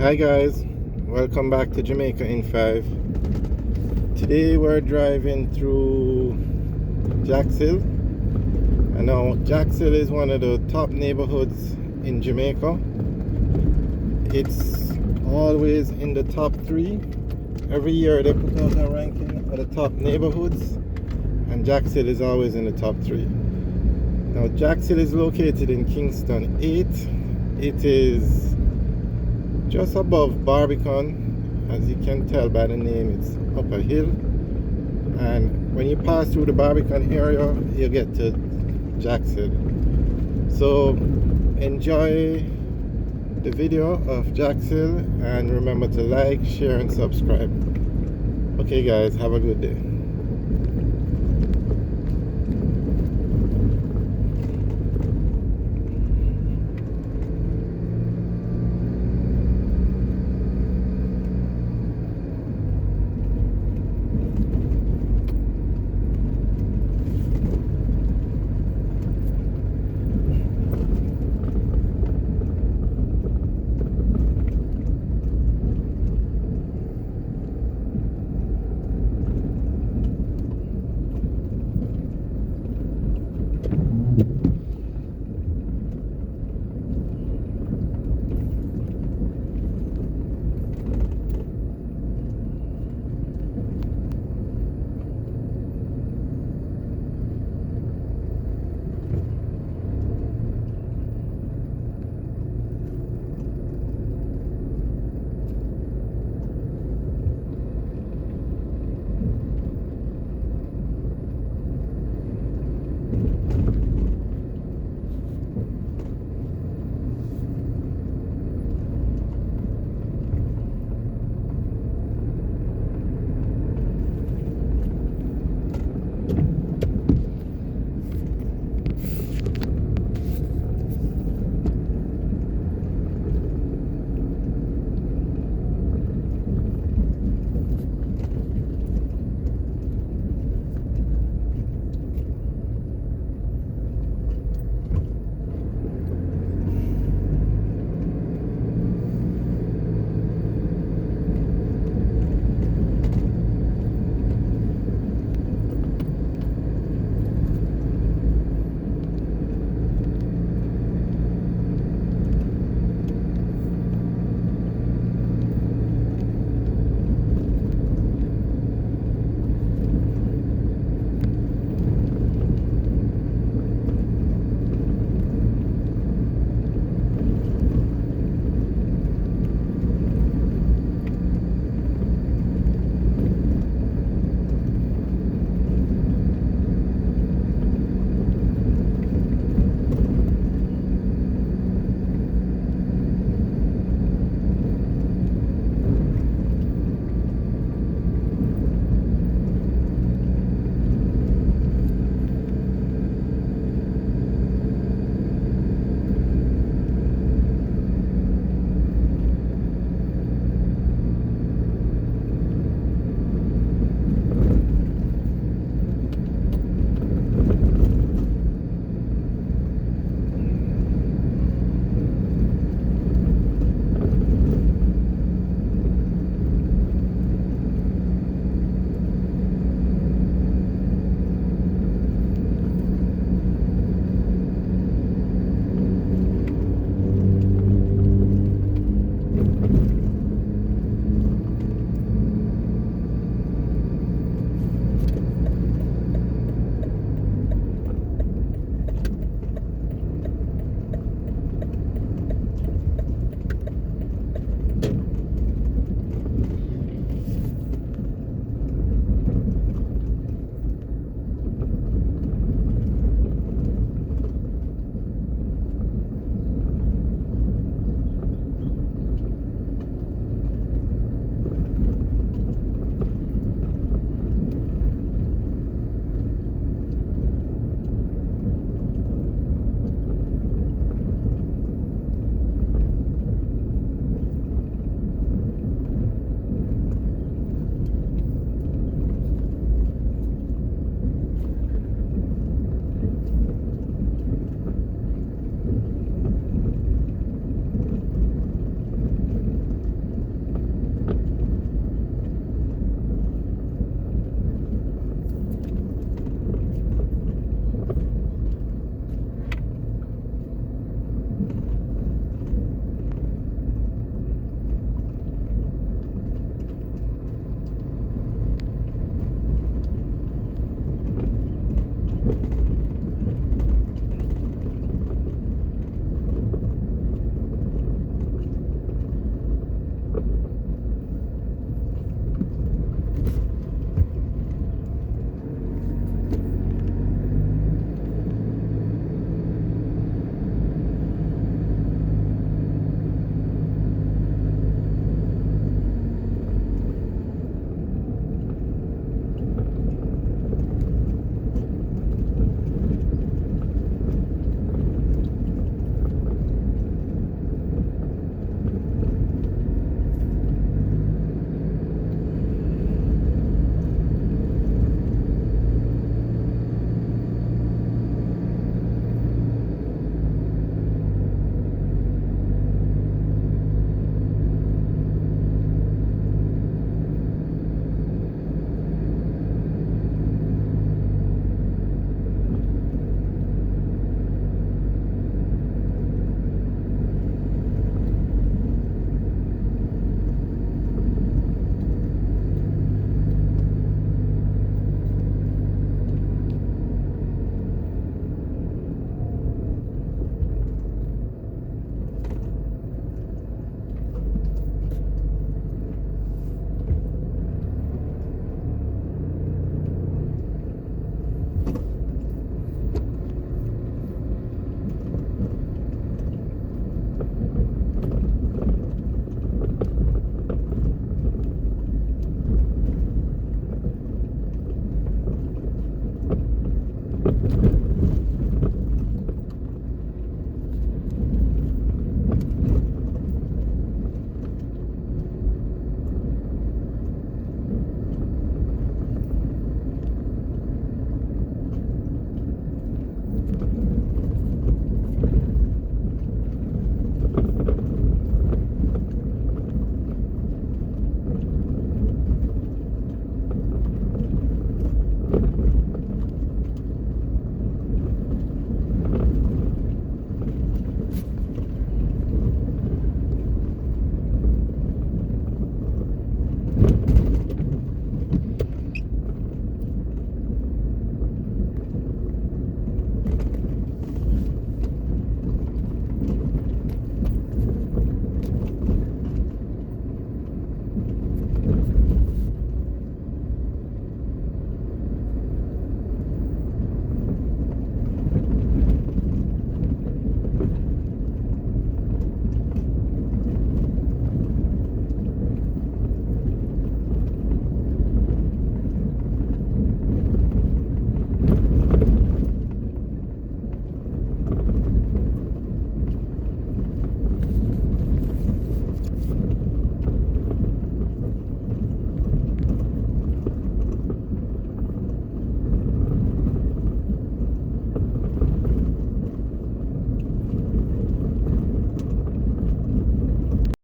Hi guys, welcome back to Jamaica in 5. Today we're driving through Jackshill. And now Jackshill is one of the top neighborhoods in Jamaica. It's always in the top 3. Every year they put out a ranking of the top neighborhoods, and Jackshill is always in the top 3. Now Jackshill is located in Kingston 8. It is just above Barbican. As you can tell by the name, it's up a hill, and when you pass through the Barbican area you get to Jackshill. So enjoy the video of Jackshill and remember to like, share and subscribe. Okay guys, have a good day.